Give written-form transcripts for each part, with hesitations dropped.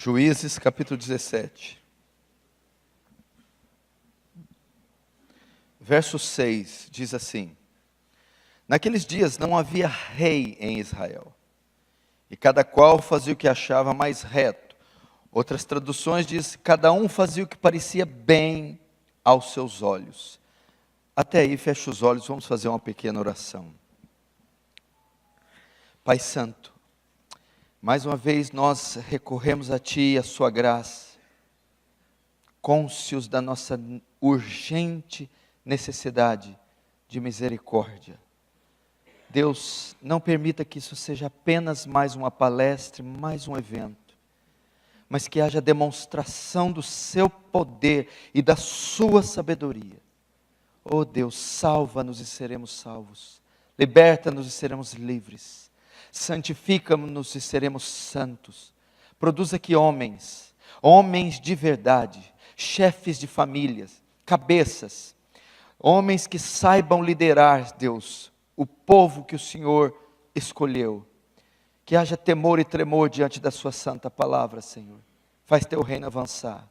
Juízes capítulo 17. Verso 6 diz assim: Naqueles dias não havia rei em Israel, e cada qual fazia o que achava mais reto. Outras traduções diz: cada um fazia o que parecia bem aos seus olhos. Até aí, fecha os olhos, vamos fazer uma pequena oração. Pai Santo, mais uma vez nós recorremos a Ti e a Sua graça, cônscios da nossa urgente necessidade de misericórdia. Deus, não permita que isso seja apenas mais uma palestra, mais um evento, mas que haja demonstração do Seu poder e da Sua sabedoria. Oh Deus, salva-nos e seremos salvos, liberta-nos e seremos livres, santifica-nos e seremos santos. Produz aqui homens de verdade, chefes de famílias, cabeças, homens que saibam liderar, Deus, o povo que o Senhor escolheu. Que haja temor e tremor diante da Sua santa palavra, Senhor. Faz Teu reino avançar.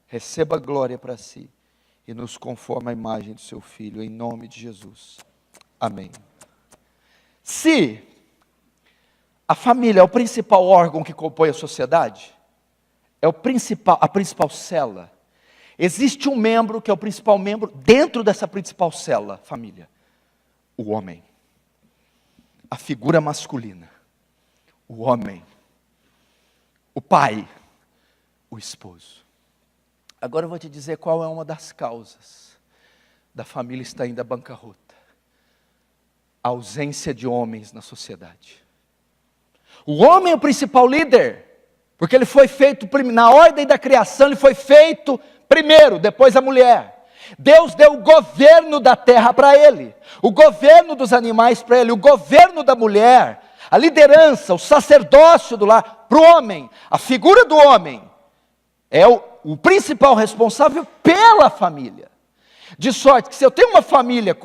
Receba a glória para si e nos conforma à imagem do Seu Filho, em nome de Jesus. Amém. Se a família é o principal órgão que compõe a sociedade, é a principal célula, existe um membro que é o principal membro dentro dessa principal célula, família: o homem, a figura masculina, o homem, o pai, o esposo. Agora eu vou te dizer qual é uma das causas da família estar indo à bancarrota: a ausência de homens na sociedade. O homem é o principal líder, porque ele foi feito, na ordem da criação, ele foi feito primeiro, depois a mulher. Deus deu o governo da terra para ele, o governo dos animais para ele, o governo da mulher, a liderança, o sacerdócio do lar para o homem. A figura do homem é o principal responsável pela família. De sorte que se eu tenho uma família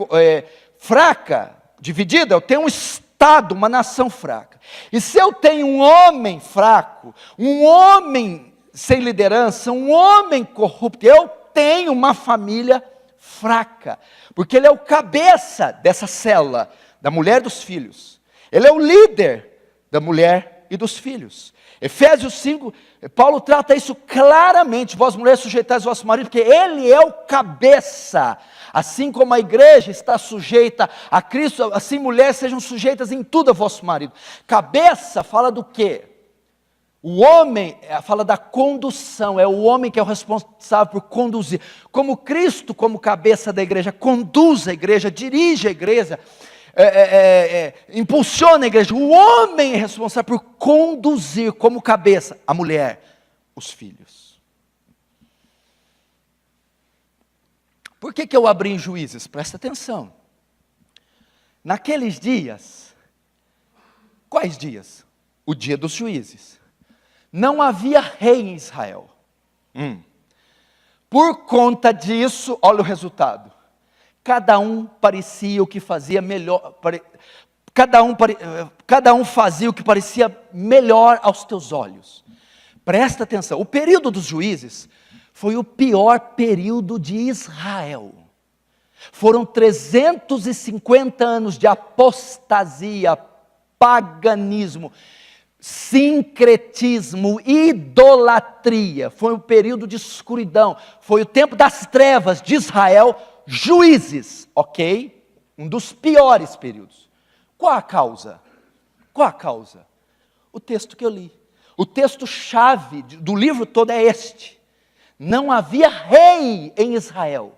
fraca, dividida, eu tenho um Estado, uma nação fraca. E se eu tenho um homem fraco, um homem sem liderança, um homem corrupto, eu tenho uma família fraca. Porque ele é o cabeça dessa célula, da mulher e dos filhos. Ele é o líder da mulher e dos filhos. Efésios 5, Paulo trata isso claramente: vós mulheres sujeitais ao vosso marido, porque ele é o cabeça. Assim como a igreja está sujeita a Cristo, assim mulheres sejam sujeitas em tudo a vosso marido. Cabeça fala do quê? O homem fala da condução, é o homem que é o responsável por conduzir. Como Cristo, como cabeça da igreja, conduz a igreja, dirige a igreja, impulsiona a igreja. O homem é responsável por conduzir como cabeça a mulher, os filhos. Por que eu abri em Juízes? Presta atenção. Naqueles dias, quais dias? O dia dos juízes. Não havia rei em Israel. Por conta disso, olha o resultado. Cada um parecia o que fazia melhor. Cada um fazia o que parecia melhor aos teus olhos. Presta atenção. O período dos juízes foi o pior período de Israel. Foram 350 anos de apostasia, paganismo, sincretismo, idolatria. Foi um período de escuridão. Foi o tempo das trevas de Israel. Juízes, ok? Um dos piores períodos. Qual a causa? Qual a causa? O texto que eu li. O texto-chave do livro todo é este: não havia rei em Israel.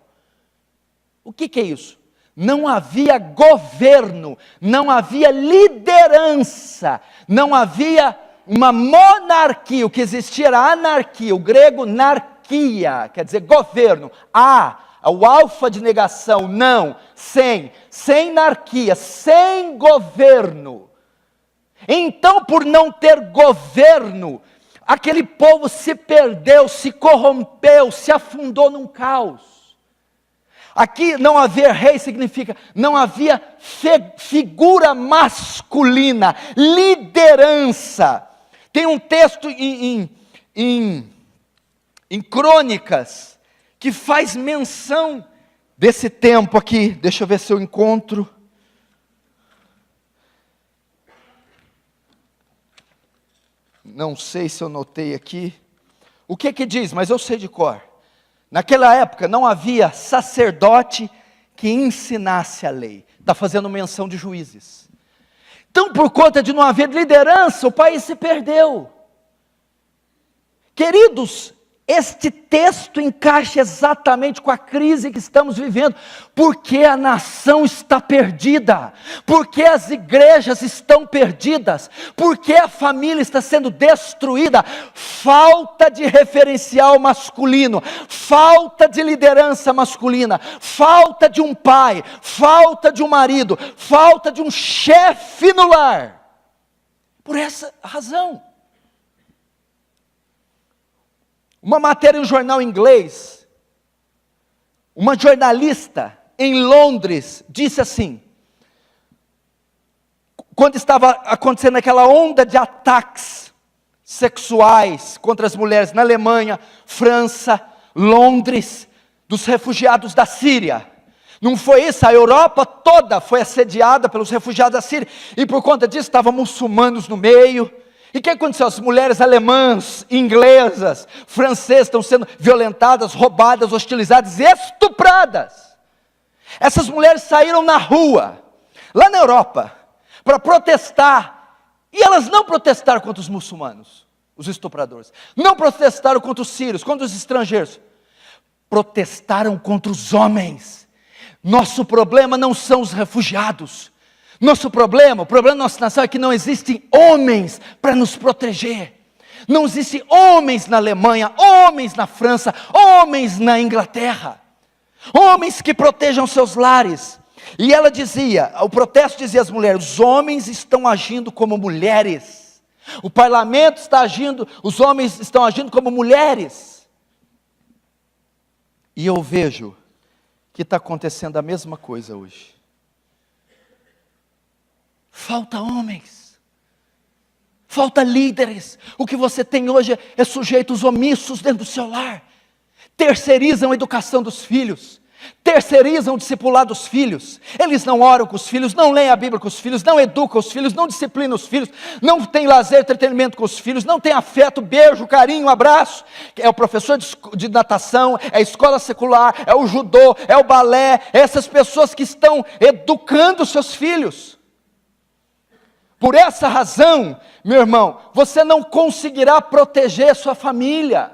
O que é isso? Não havia governo, não havia liderança, não havia uma monarquia. O que existia era anarquia. O grego narquia, quer dizer governo. O alfa de negação, não, sem narquia, sem governo. Então, por não ter governo, aquele povo se perdeu, se corrompeu, se afundou num caos. Aqui não haver rei significa não havia figura masculina, liderança. Tem um texto em em Crônicas, que faz menção desse tempo aqui. Deixa eu ver se eu encontro. Não sei se eu notei aqui. O que que diz? Mas eu sei de cor. Naquela época não havia sacerdote que ensinasse a lei. Está fazendo menção de Juízes. Então, por conta de não haver liderança, o país se perdeu. Queridos, este texto encaixa exatamente com a crise que estamos vivendo, porque a nação está perdida, porque as igrejas estão perdidas, porque a família está sendo destruída. Falta de referencial masculino, falta de liderança masculina, falta de um pai, falta de um marido, falta de um chefe no lar. Por essa razão. Uma matéria em um jornal inglês, uma jornalista em Londres disse assim, quando estava acontecendo aquela onda de ataques sexuais contra as mulheres na Alemanha, França, Londres, dos refugiados da Síria. Não foi isso, a Europa toda foi assediada pelos refugiados da Síria, e por conta disso estavam muçulmanos no meio. E o que aconteceu? As mulheres alemãs, inglesas, francesas estão sendo violentadas, roubadas, hostilizadas, estupradas. Essas mulheres saíram na rua, lá na Europa, para protestar. E elas não protestaram contra os muçulmanos, os estupradores. Não protestaram contra os sírios, contra os estrangeiros. Protestaram contra os homens. Nosso problema não são os refugiados. O problema da nossa nação é que não existem homens para nos proteger. Não existem homens na Alemanha, homens na França, homens na Inglaterra. Homens que protejam seus lares. E ela dizia, o protesto dizia às mulheres, os homens estão agindo como mulheres. O parlamento está agindo, os homens estão agindo como mulheres. E eu vejo que está acontecendo a mesma coisa hoje. Falta homens, falta líderes. O que você tem hoje é sujeitos omissos dentro do seu lar. Terceirizam a educação dos filhos, terceirizam o discipulado dos filhos. Eles não oram com os filhos, não leem a Bíblia com os filhos, não educam os filhos, não disciplinam os filhos, não tem lazer, entretenimento com os filhos, não tem afeto, beijo, carinho, abraço. É o professor de natação, é a escola secular, é o judô, é o balé, é essas pessoas que estão educando os seus filhos. Por essa razão, meu irmão, você não conseguirá proteger sua família.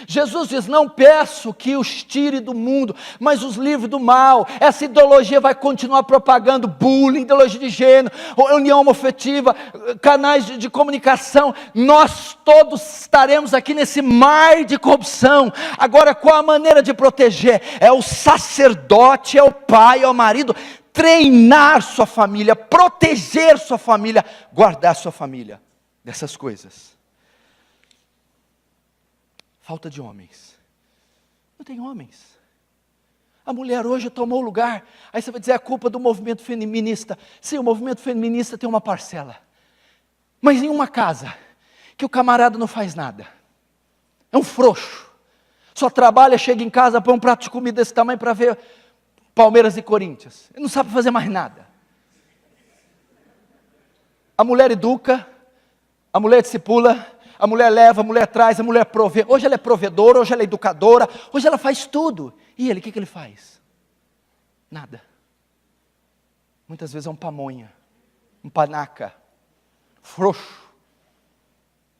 Jesus diz, não peço que os tire do mundo, mas os livre do mal. Essa ideologia vai continuar propagando bullying, ideologia de gênero, união homoafetiva, canais de comunicação. Nós todos estaremos aqui nesse mar de corrupção. Agora, qual a maneira de proteger? É o sacerdote, é o pai, é o marido. Treinar sua família, proteger sua família, guardar sua família dessas coisas. Falta de homens. Não tem homens. A mulher hoje tomou o lugar. Aí você vai dizer, é culpa do movimento feminista. Sim, o movimento feminista tem uma parcela. Mas em uma casa, que o camarada não faz nada. É um frouxo. Só trabalha, chega em casa, põe um prato de comida desse tamanho para ver Palmeiras e Corinthians. Ele não sabe fazer mais nada. A mulher educa, a mulher discipula, a mulher leva, a mulher traz, a mulher provê. Hoje ela é provedora, hoje ela é educadora, hoje ela faz tudo. E ele, o que ele faz? Nada. Muitas vezes é um pamonha, um panaca, frouxo.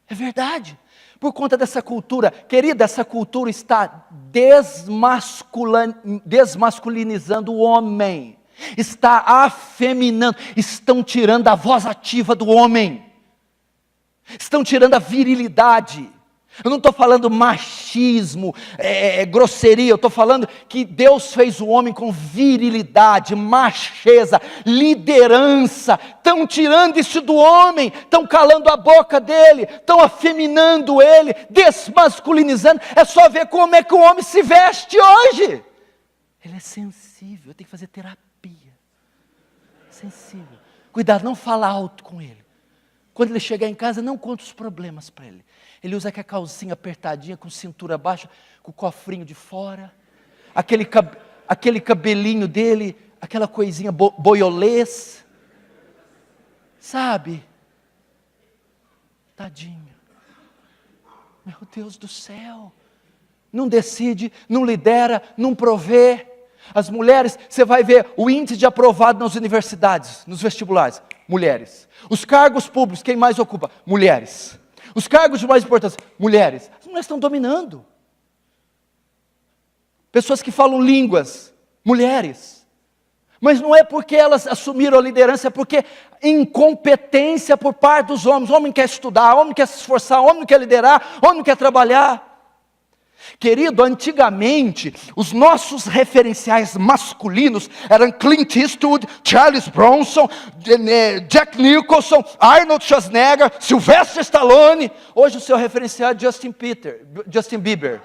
É verdade. Por conta dessa cultura, querida, essa cultura está desmasculinizando o homem, está afeminando, estão tirando a voz ativa do homem, estão tirando a virilidade. Eu não estou falando machismo, grosseria, eu estou falando que Deus fez o homem com virilidade, macheza, liderança. Estão tirando isso do homem, estão calando a boca dele, estão afeminando ele, desmasculinizando. É só ver como é que o homem se veste hoje. Ele é sensível, tem que fazer terapia. Sensível. Cuidado, não fala alto com ele. Quando ele chegar em casa, não conta os problemas para ele. Ele usa aquela calcinha apertadinha, com cintura baixa, com o cofrinho de fora, aquele cabelinho dele, aquela coisinha boiolês, sabe? Tadinho. Meu Deus do céu. Não decide, não lidera, não provê. As mulheres, você vai ver o índice de aprovado nas universidades, nos vestibulares, mulheres. Os cargos públicos, quem mais ocupa? Mulheres. Os cargos de mais importância, mulheres. As mulheres estão dominando. Pessoas que falam línguas, mulheres. Mas não é porque elas assumiram a liderança, é porque incompetência por parte dos homens. O homem quer estudar, o homem quer se esforçar, o homem quer liderar, o homem quer trabalhar. Querido, antigamente, os nossos referenciais masculinos eram Clint Eastwood, Charles Bronson, Jack Nicholson, Arnold Schwarzenegger, Sylvester Stallone. Hoje o seu referencial é Justin Bieber.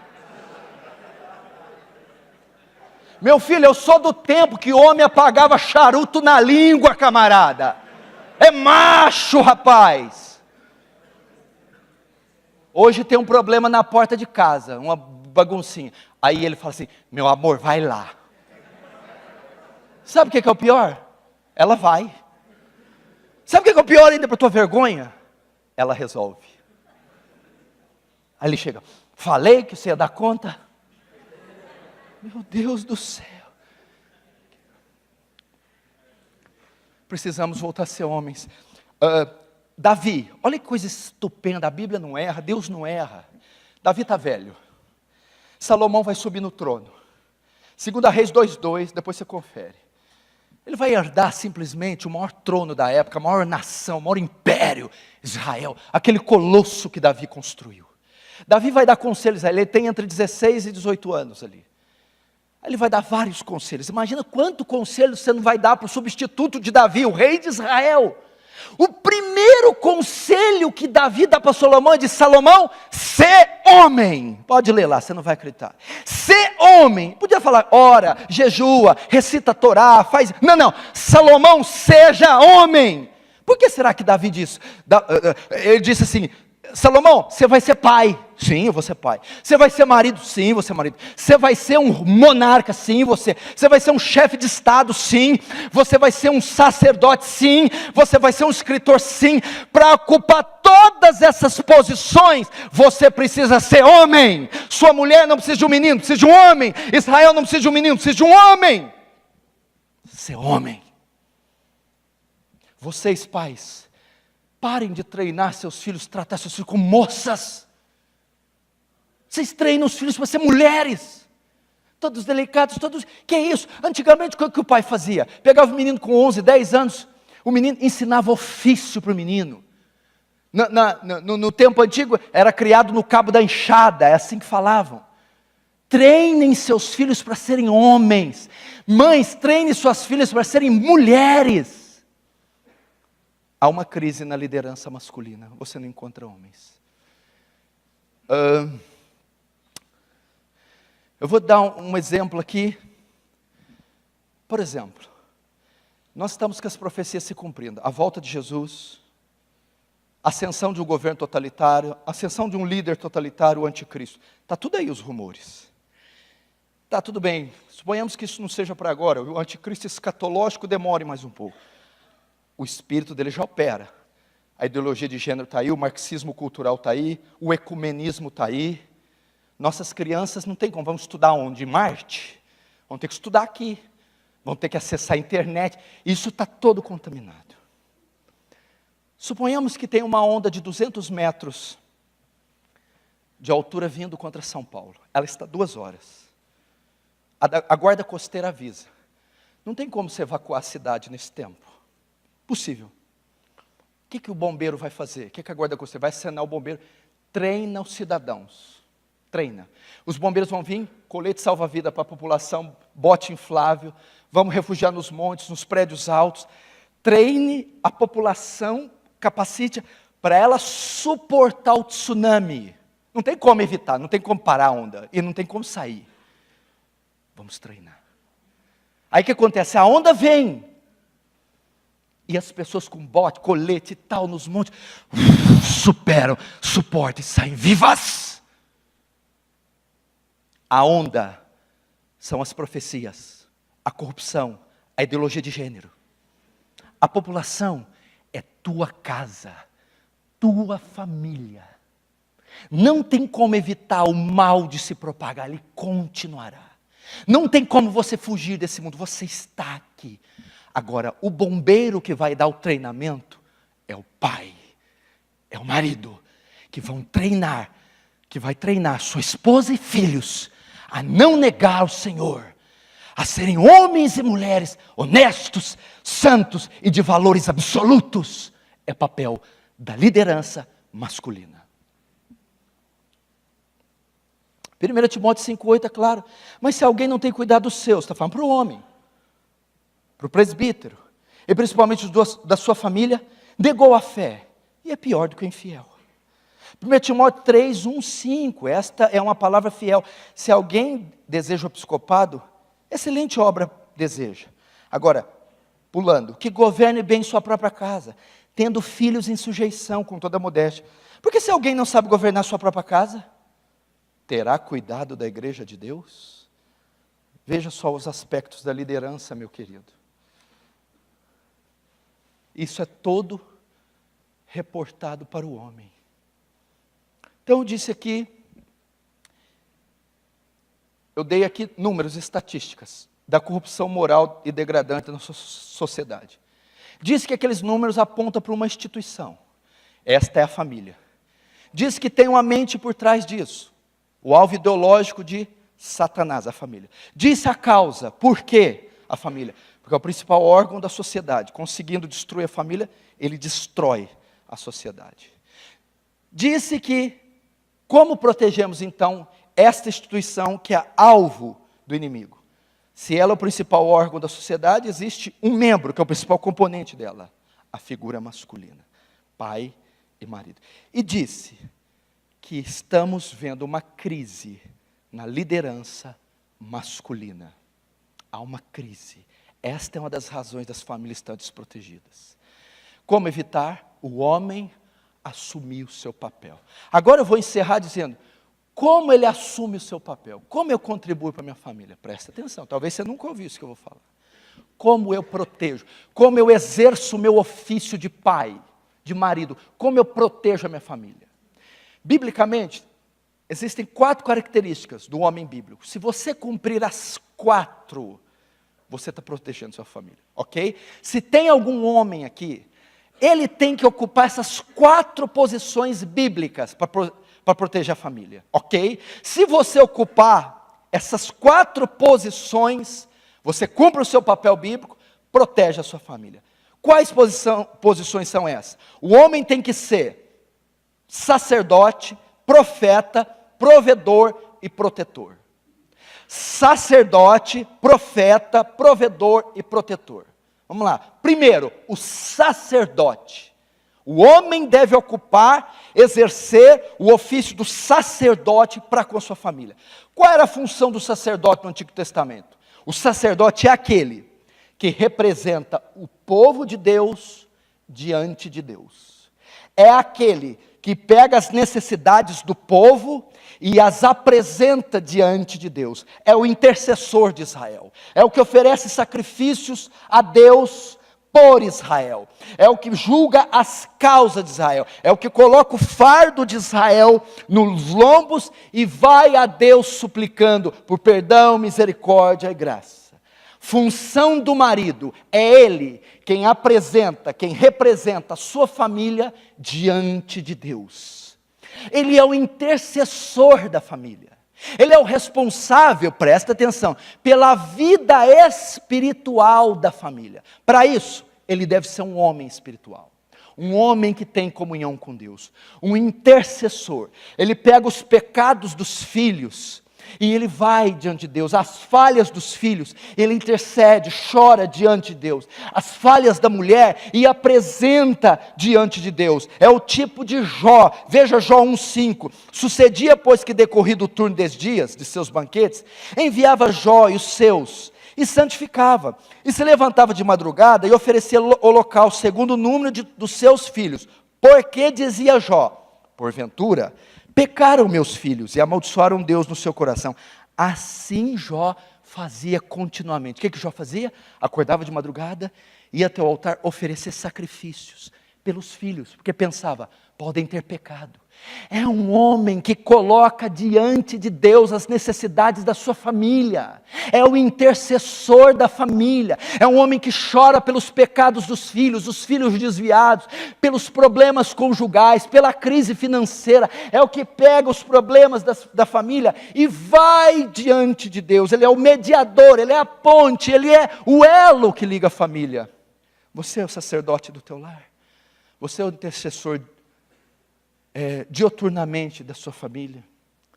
Meu filho, eu sou do tempo que o homem apagava charuto na língua, camarada. É macho, rapaz. Hoje tem um problema na porta de casa, uma baguncinha. Aí ele fala assim, meu amor, vai lá. Sabe o que é o pior? Ela vai. Sabe o que é o pior ainda para a tua vergonha? Ela resolve. Aí ele chega, falei que você ia dar conta. Meu Deus do céu. Precisamos voltar a ser homens. Davi, olha que coisa estupenda, a Bíblia não erra, Deus não erra. Davi está velho. Salomão vai subir no trono. 2 Reis 2:2, depois você confere. Ele vai herdar simplesmente o maior trono da época, a maior nação, o maior império, Israel, aquele colosso que Davi construiu. Davi vai dar conselhos a ele, ele tem entre 16 e 18 anos ali. Ele vai dar vários conselhos. Imagina quanto conselho você não vai dar para o substituto de Davi, o rei de Israel. O primeiro conselho que Davi dá para Salomão é de Salomão, ser homem. Pode ler lá, você não vai acreditar. Ser homem. Podia falar, ora, jejua, recita a Torá, faz... Não. Salomão, seja homem. Por que será que Davi disse? Ele disse assim, Salomão, você vai ser pai. Sim, eu vou ser pai. Você vai ser marido? Sim, eu vou ser marido. Você vai ser um monarca? Sim, você. Você vai ser um chefe de estado? Sim. Você vai ser um sacerdote? Sim. Você vai ser um escritor? Sim. Para ocupar todas essas posições, você precisa ser homem. Sua mulher não precisa de um menino, precisa de um homem. Israel não precisa de um menino, precisa de um homem. Ser homem. Vocês, pais, parem de treinar seus filhos, tratar seus filhos como moças. Vocês treinam os filhos para ser mulheres. Todos delicados, todos... Que é isso? Antigamente, o que o pai fazia? Pegava o menino com 11, 10 anos, o menino ensinava ofício para o menino. No tempo antigo, era criado no cabo da enxada, é assim que falavam. Treinem seus filhos para serem homens. Mães, treinem suas filhas para serem mulheres. Há uma crise na liderança masculina. Você não encontra homens. Eu vou dar um exemplo aqui. Por exemplo, nós estamos com as profecias se cumprindo. A volta de Jesus, a ascensão de um governo totalitário, a ascensão de um líder totalitário, o anticristo. Está tudo aí os rumores. Está tudo bem. Suponhamos que isso não seja para agora. O anticristo escatológico demore mais um pouco. O espírito dele já opera. A ideologia de gênero está aí, o marxismo cultural está aí, o ecumenismo está aí. Nossas crianças não tem como, vamos estudar onde? Em Marte? Vão ter que estudar aqui, vão ter que acessar a internet, isso está todo contaminado. Suponhamos que tem uma onda de 200 metros de altura vindo contra São Paulo, ela está 2 horas, a guarda costeira avisa, não tem como você evacuar a cidade nesse tempo, possível. O que o bombeiro vai fazer? O que a guarda costeira vai acenar o bombeiro? Treina os cidadãos. Treina. Os bombeiros vão vir, colete salva-vida para a população, bote inflável, vamos refugiar nos montes, nos prédios altos. Treine a população, capacite para ela suportar o tsunami. Não tem como evitar, não tem como parar a onda, e não tem como sair. Vamos treinar. Aí o que acontece? A onda vem. E as pessoas com bote, colete e tal nos montes, superam, suportam e saem vivas. A onda são as profecias, a corrupção, a ideologia de gênero. A população é tua casa, tua família. Não tem como evitar o mal de se propagar, ele continuará. Não tem como você fugir desse mundo, você está aqui. Agora, o bombeiro que vai dar o treinamento é o pai, é o marido, que vão treinar, que vai treinar sua esposa e filhos a não negar o Senhor, a serem homens e mulheres honestos, santos e de valores absolutos. É papel da liderança masculina. 1 Timóteo 5,8 é claro. Mas se alguém não tem cuidado dos seus, está falando para o homem, para o presbítero, e principalmente da sua família, negou a fé, e é pior do que o infiel. 1 Timóteo 3, 1, 5, esta é uma palavra fiel. Se alguém deseja o episcopado, excelente obra deseja. Agora, pulando, que governe bem sua própria casa, tendo filhos em sujeição com toda a modéstia. Porque se alguém não sabe governar sua própria casa, terá cuidado da igreja de Deus? Veja só os aspectos da liderança, meu querido. Isso é todo reportado para o homem. Então eu disse aqui, eu dei aqui números, estatísticas da corrupção moral e degradante na sociedade. Diz que aqueles números apontam para uma instituição. Esta é a família. Diz que tem uma mente por trás disso. O alvo ideológico de Satanás, a família. Disse a causa, por quê a família? Porque é o principal órgão da sociedade. Conseguindo destruir a família, ele destrói a sociedade. Disse que, como protegemos então esta instituição que é alvo do inimigo? Se ela é o principal órgão da sociedade, existe um membro que é o principal componente dela, a figura masculina, pai e marido. E disse que estamos vendo uma crise na liderança masculina. Há uma crise. Esta é uma das razões das famílias estarem desprotegidas. Como evitar? O homem assumir o seu papel. Agora eu vou encerrar dizendo, como ele assume o seu papel? Como eu contribuo para a minha família? Presta atenção, talvez você nunca ouviu isso que eu vou falar. Como eu protejo? Como eu exerço o meu ofício de pai, de marido? Como eu protejo a minha família? Biblicamente, existem 4 características do homem bíblico. Se você cumprir as 4, você está protegendo sua família, ok? Se tem algum homem aqui, ele tem que ocupar essas 4 posições bíblicas para proteger a família, ok? Se você ocupar essas 4 posições, você cumpre o seu papel bíblico, protege a sua família. Quais posições são essas? O homem tem que ser sacerdote, profeta, provedor e protetor. Sacerdote, profeta, provedor e protetor. Vamos lá. Primeiro, o sacerdote. O homem deve ocupar, exercer o ofício do sacerdote para com a sua família. Qual era a função do sacerdote no Antigo Testamento? O sacerdote é aquele que representa o povo de Deus diante de Deus. É aquele que pega as necessidades do povo e as apresenta diante de Deus. É o intercessor de Israel. É o que oferece sacrifícios a Deus por Israel. É o que julga as causas de Israel. É o que coloca o fardo de Israel nos lombos e vai a Deus suplicando por perdão, misericórdia e graça. Função do marido é ele quem apresenta, quem representa a sua família diante de Deus. Ele é o intercessor da família. Ele é o responsável, presta atenção, pela vida espiritual da família. Para isso, ele deve ser um homem espiritual. Um homem que tem comunhão com Deus. Um intercessor. Ele pega os pecados dos filhos e ele vai diante de Deus, as falhas dos filhos, ele intercede, chora diante de Deus, as falhas da mulher e apresenta diante de Deus. É o tipo de Jó, veja Jó 1,5, sucedia pois que decorrido o turno 10 dias de seus banquetes, enviava Jó e os seus, e santificava, e se levantava de madrugada e oferecia holocausto segundo o número dos seus filhos, porque dizia Jó, porventura, pecaram meus filhos e amaldiçoaram Deus no seu coração. Assim Jó fazia continuamente. O que Jó fazia? Acordava de madrugada, ia até o altar oferecer sacrifícios pelos filhos, porque pensava, podem ter pecado. É um homem que coloca diante de Deus as necessidades da sua família, é o intercessor da família, é um homem que chora pelos pecados dos filhos, os filhos desviados, pelos problemas conjugais, pela crise financeira, é o que pega os problemas da família e vai diante de Deus. Ele é o mediador, ele é a ponte, ele é o elo que liga a família. Você é o sacerdote do teu lar, você é o intercessor dioturnamente da sua família.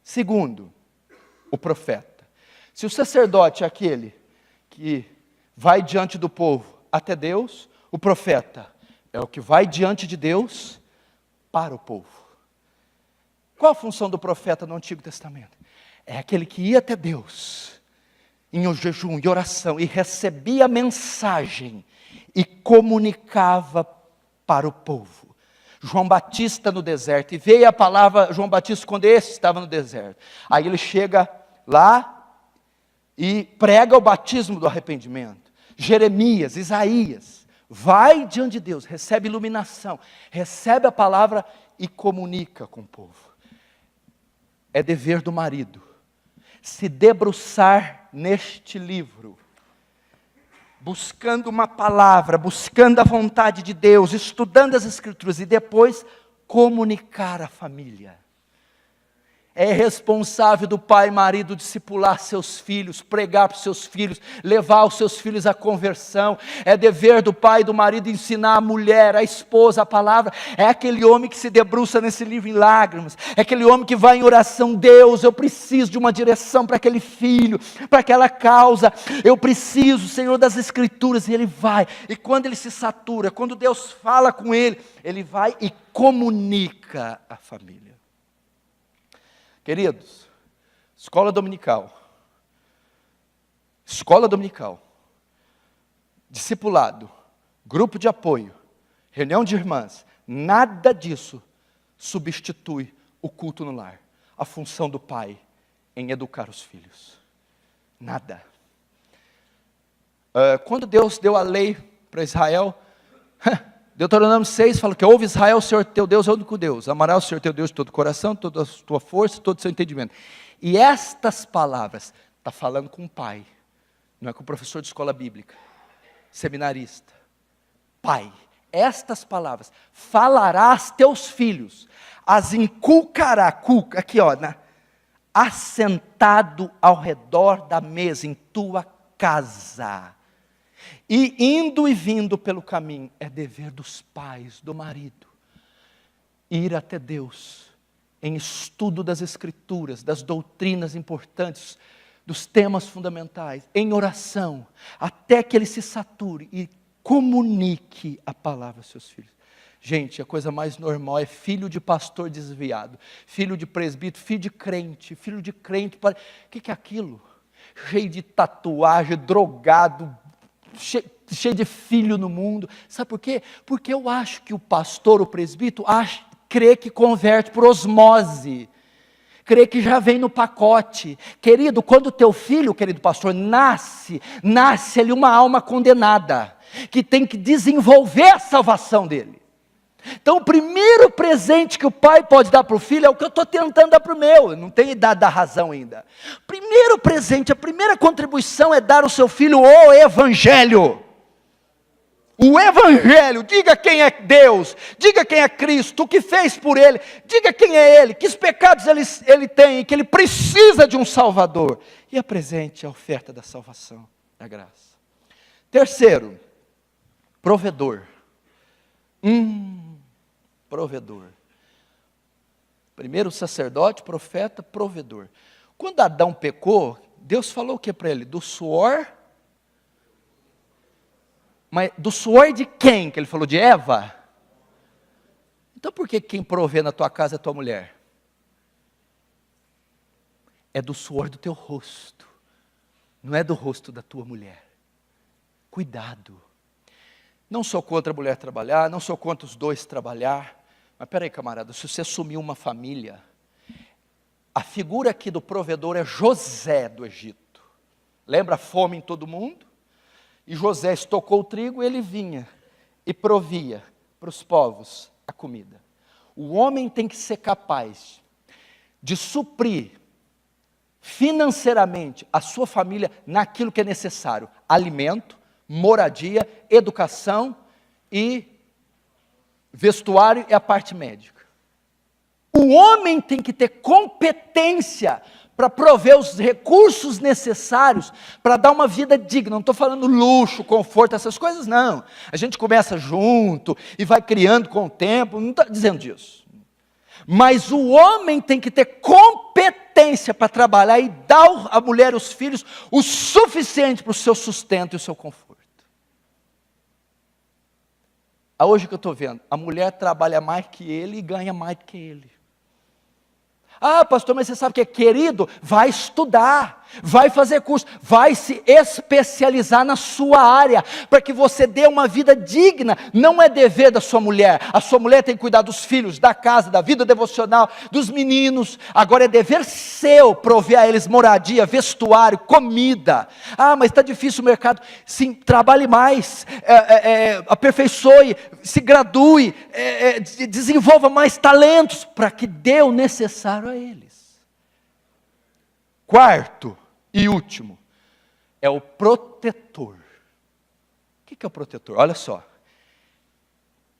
Segundo, o profeta. Se o sacerdote é aquele que vai diante do povo até Deus, o profeta é o que vai diante de Deus para o povo. Qual a função do profeta no Antigo Testamento? É aquele que ia até Deus em jejum e oração e recebia a mensagem e comunicava para o povo. João Batista no deserto, e veio a palavra João Batista quando esse estava no deserto. Aí ele chega lá e prega o batismo do arrependimento. Jeremias, Isaías, vai diante de Deus, recebe iluminação, recebe a palavra e comunica com o povo. É dever do marido se debruçar neste livro, buscando uma palavra, buscando a vontade de Deus, estudando as Escrituras e depois comunicar à família. É responsável do pai e marido discipular seus filhos, pregar para os seus filhos, levar os seus filhos à conversão. É dever do pai e do marido ensinar a mulher, a esposa, a palavra. É aquele homem que se debruça nesse livro em lágrimas. É aquele homem que vai em oração. Deus, eu preciso de uma direção para aquele filho, para aquela causa. Eu preciso, Senhor, das Escrituras. E ele vai. E quando ele se satura, quando Deus fala com ele, ele vai e comunica à família. Queridos, escola dominical, discipulado, grupo de apoio, reunião de irmãs, nada disso substitui o culto no lar, a função do pai em educar os filhos. Nada. Quando Deus deu a lei para Israel, Deuteronômio 6 fala que ouve Israel, o Senhor teu Deus é o único Deus. Amarás o Senhor teu Deus de todo o coração, toda a tua força, todo o seu entendimento. E estas palavras, está falando com o pai, não é com o professor de escola bíblica, seminarista. Pai, estas palavras falarás teus filhos, as inculcará, aqui ó, assentado ao redor da mesa em tua casa. E indo e vindo pelo caminho, é dever dos pais, do marido, ir até Deus, em estudo das Escrituras, das doutrinas importantes, dos temas fundamentais, em oração, até que ele se sature e comunique a palavra aos seus filhos. Gente, a coisa mais normal é filho de pastor desviado, filho de presbítero, filho de crente. O que é aquilo? Cheio de tatuagem, drogado, cheio de filho no mundo. Sabe por quê? Porque eu acho que o pastor, o presbítero, crê que converte por osmose, crê que já vem no pacote. Querido, quando o teu filho, querido pastor, nasce ali uma alma condenada, que tem que desenvolver a salvação dele. Então o primeiro presente que o pai pode dar para o filho é o que eu estou tentando dar para o meu, eu não tenho idade da razão ainda. Primeiro presente, a primeira contribuição é dar ao seu filho o Evangelho. O Evangelho, diga quem é Deus, diga quem é Cristo, o que fez por Ele, diga quem é Ele, que pecados ele tem, que Ele precisa de um Salvador. E apresente a oferta da salvação, da graça. Terceiro, provedor. Provedor. Primeiro sacerdote, profeta, provedor. Quando Adão pecou, Deus falou o que para ele? Do suor. Mas do suor de quem? Que ele falou de Eva? Então por que quem provê na tua casa é tua mulher? É do suor do teu rosto. não é do rosto da tua mulher. Cuidado. Não sou contra a mulher trabalhar, não sou contra os dois trabalhar, mas peraí, camarada, se você assumir uma família, a figura aqui do provedor é José do Egito. Lembra a fome em todo mundo? E José estocou o trigo e ele vinha e provia para os povos a comida. O homem tem que ser capaz de suprir financeiramente a sua família naquilo que é necessário: alimento, moradia, educação e vestuário e a parte médica. O homem tem que ter competência para prover os recursos necessários para dar uma vida digna. Não estou falando luxo, conforto, essas coisas não. A gente começa junto e vai criando com o tempo, não estou dizendo disso. Mas o homem tem que ter competência para trabalhar e dar à mulher e aos filhos o suficiente para o seu sustento e o seu conforto. Hoje que eu estou vendo, a mulher trabalha mais que ele e ganha mais que ele. Ah, pastor, mas você sabe que é querido? Vai estudar, vai fazer curso, vai se especializar na sua área, para que você dê uma vida digna. Não é dever da sua mulher. A sua mulher tem que cuidar dos filhos, da casa, da vida devocional, dos meninos. Agora é dever seu prover a eles moradia, vestuário, comida. Ah, mas está difícil o mercado. Sim, trabalhe mais, aperfeiçoe, se gradue, desenvolva mais talentos, para que dê o necessário a eles. Quarto e último, é o protetor. O que é o protetor? Olha só,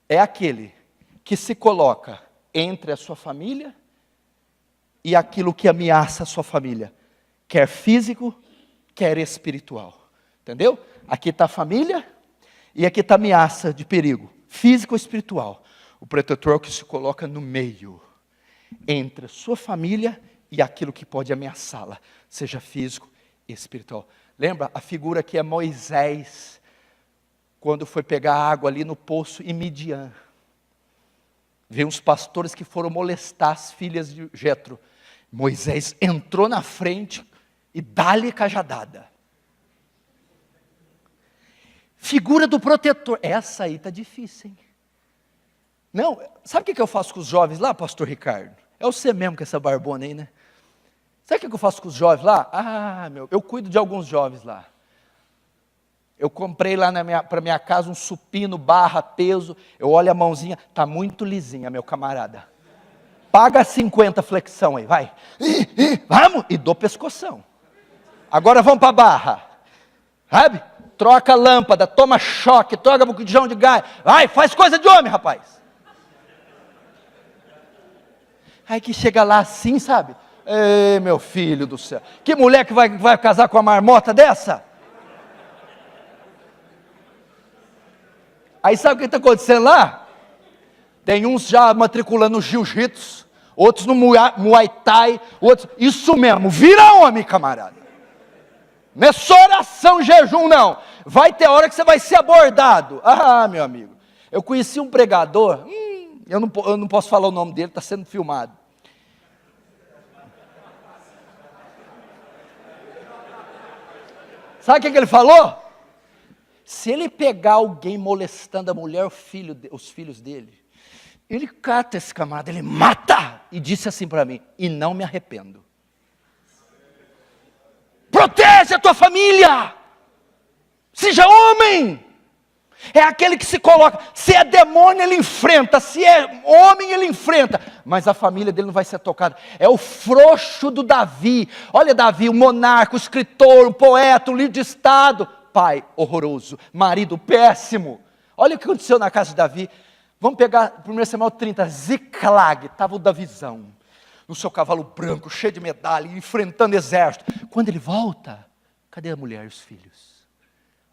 é aquele que se coloca entre a sua família e aquilo que ameaça a sua família, quer físico, quer espiritual. Entendeu? Aqui está a família e aqui está a ameaça de perigo, físico ou espiritual. O protetor é o que se coloca no meio, entre a sua família e aquilo que pode ameaçá-la, seja físico e espiritual. Lembra, a figura que é Moisés, quando foi pegar água ali no poço em Midian. Veio uns pastores que foram molestar as filhas de Jetro. Moisés entrou na frente e dá-lhe cajadada. Figura do protetor. Essa aí está difícil, hein? Não, sabe o que eu faço com os jovens lá, pastor Ricardo? É você mesmo com essa barbona aí, né? Sabe o que eu faço com os jovens lá? Eu cuido de alguns jovens lá. Eu comprei lá para minha casa um supino, barra, peso. Eu olho a mãozinha, está muito lisinha, meu camarada. Paga 50 flexão aí, vai. Vamos! E dou pescoção. Agora vamos para a barra. Sabe? Troca a lâmpada, toma choque, troca botijão de gás. Vai, faz coisa de homem, rapaz. Aí que chega lá assim, sabe? Ei, meu filho do céu. Que mulher que vai casar com uma marmota dessa? Aí sabe o que está acontecendo lá? Tem uns já matriculando no jiu-jitsu, outros no muay thai, outros... Isso mesmo, vira homem, camarada. Não é só oração, jejum, não. Vai ter hora que você vai ser abordado. Ah, meu amigo. Eu conheci um pregador, eu não posso falar o nome dele, está sendo filmado. Sabe o que ele falou? Se ele pegar alguém molestando a mulher, os filhos dele, ele cata esse camarada, ele mata. E disse assim para mim, e não me arrependo. Protege a tua família. Seja homem. É aquele que se coloca, se é demônio ele enfrenta, se é homem ele enfrenta, mas a família dele não vai ser tocada. É o frouxo do Davi. Olha Davi, um monarca, um escritor, um poeta, um líder de estado, pai horroroso, marido péssimo. Olha o que aconteceu na casa de Davi. Vamos pegar 1 Samuel 30, Ziclag, estava o Davizão, no seu cavalo branco, cheio de medalha, enfrentando exército. Quando ele volta, cadê a mulher e os filhos?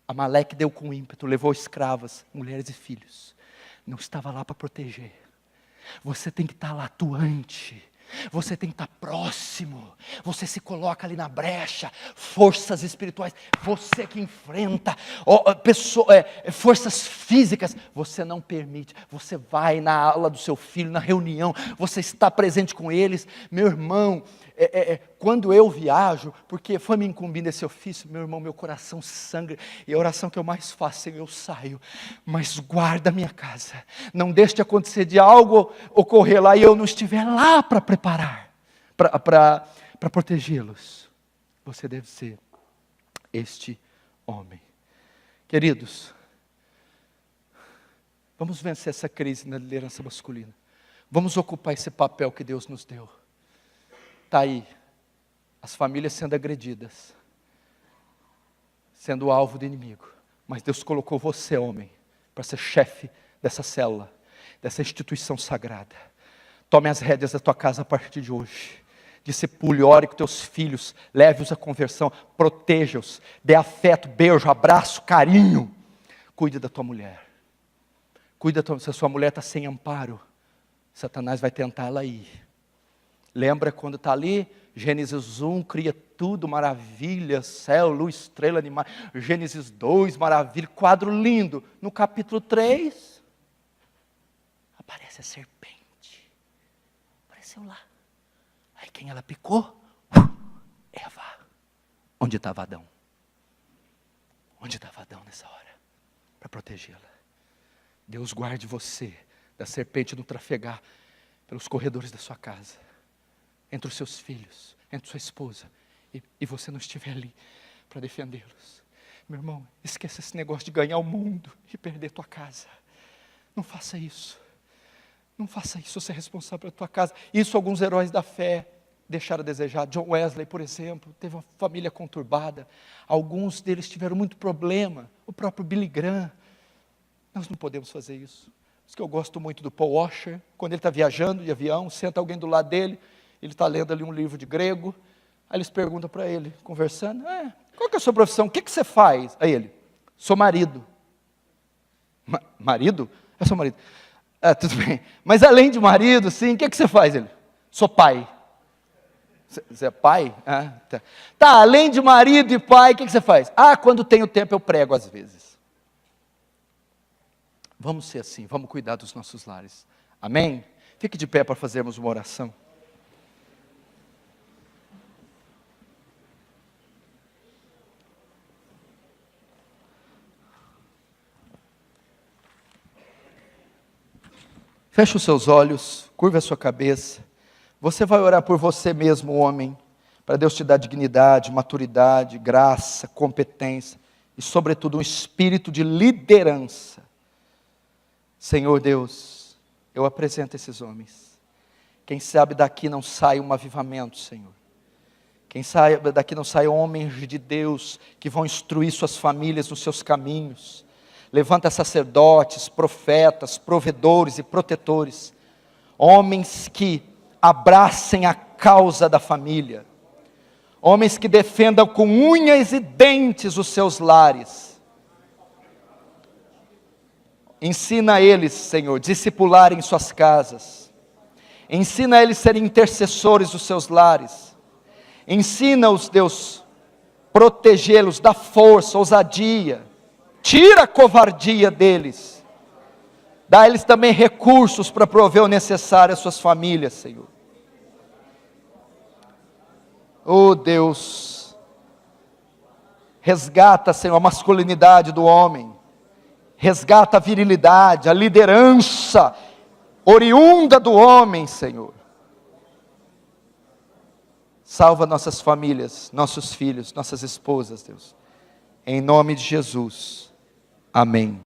Amaleque deu com ímpeto, levou escravas, mulheres e filhos. Não estava lá para proteger. Você tem que estar lá atuante. Você tem que estar próximo. Você se coloca ali na brecha. Forças espirituais. Você que enfrenta forças físicas. Você não permite. Você vai na aula do seu filho, na reunião. Você está presente com eles. Meu irmão, quando eu viajo, porque foi me incumbindo esse ofício, meu irmão, meu coração sangra, e a oração que eu mais faço, Senhor, eu saio, mas guarda a minha casa, não deixe de acontecer de algo ocorrer lá, e eu não estiver lá para preparar, para protegê-los. Você deve ser este homem. Queridos, vamos vencer essa crise na liderança masculina. Vamos ocupar esse papel que Deus nos deu. Está aí, as famílias sendo agredidas, sendo alvo do inimigo. Mas Deus colocou você, homem, para ser chefe dessa célula, dessa instituição sagrada. Tome as rédeas da tua casa a partir de hoje. Discipule, ore com teus filhos, leve-os à conversão, proteja-os, dê afeto, beijo, abraço, carinho. Cuide da tua mulher. Cuida, se a sua mulher está sem amparo, Satanás vai tentar ela ir. Lembra quando está ali, Gênesis 1, cria tudo, maravilha, céu, luz, estrela, animal. Gênesis 2, maravilha, quadro lindo. No capítulo 3, aparece a serpente. Apareceu lá. Aí quem ela picou? Eva. Onde estava Adão? Onde estava Adão nessa hora? Para protegê-la. Deus guarde você da serpente no trafegar pelos corredores da sua casa, entre os seus filhos, entre sua esposa, e você não estiver ali para defendê-los. Meu irmão, esqueça esse negócio de ganhar o mundo e perder tua casa. Não faça isso. Não faça isso, você é responsável pela tua casa. Isso alguns heróis da fé deixaram a desejar. John Wesley, por exemplo, teve uma família conturbada. Alguns deles tiveram muito problema. O próprio Billy Graham. Nós não podemos fazer isso. Por isso que eu gosto muito do Paul Washer. Quando ele está viajando de avião, senta alguém do lado dele, ele está lendo ali um livro de grego. Aí eles perguntam para ele, conversando, qual que é a sua profissão? O que você faz? Aí ele, sou marido. Marido? Eu sou marido. Tudo bem. Mas além de marido, sim, o que você faz? Ele, sou pai. Você é pai? Tá, além de marido e pai, o que você faz? Quando tenho tempo eu prego às vezes. Vamos ser assim, vamos cuidar dos nossos lares. Amém? Fique de pé para fazermos uma oração. Feche os seus olhos, curva a sua cabeça. Você vai orar por você mesmo, homem, para Deus te dar dignidade, maturidade, graça, competência e, sobretudo, um espírito de liderança. Senhor Deus, eu apresento esses homens. Quem sabe daqui não sai um avivamento, Senhor. Quem sabe daqui não sai homens de Deus que vão instruir suas famílias nos seus caminhos. Levanta sacerdotes, profetas, provedores e protetores. Homens que abracem a causa da família. Homens que defendam com unhas e dentes os seus lares. Ensina a eles, Senhor, discipularem suas casas. Ensina a eles serem intercessores dos seus lares. Ensina-os, Deus, protegê-los, dá força, ousadia. Tira a covardia deles. Dá a eles também recursos para prover o necessário às suas famílias, Senhor. Oh Deus, resgata, Senhor, a masculinidade do homem. Resgata a virilidade, a liderança oriunda do homem, Senhor. Salva nossas famílias, nossos filhos, nossas esposas, Deus. Em nome de Jesus. Amém.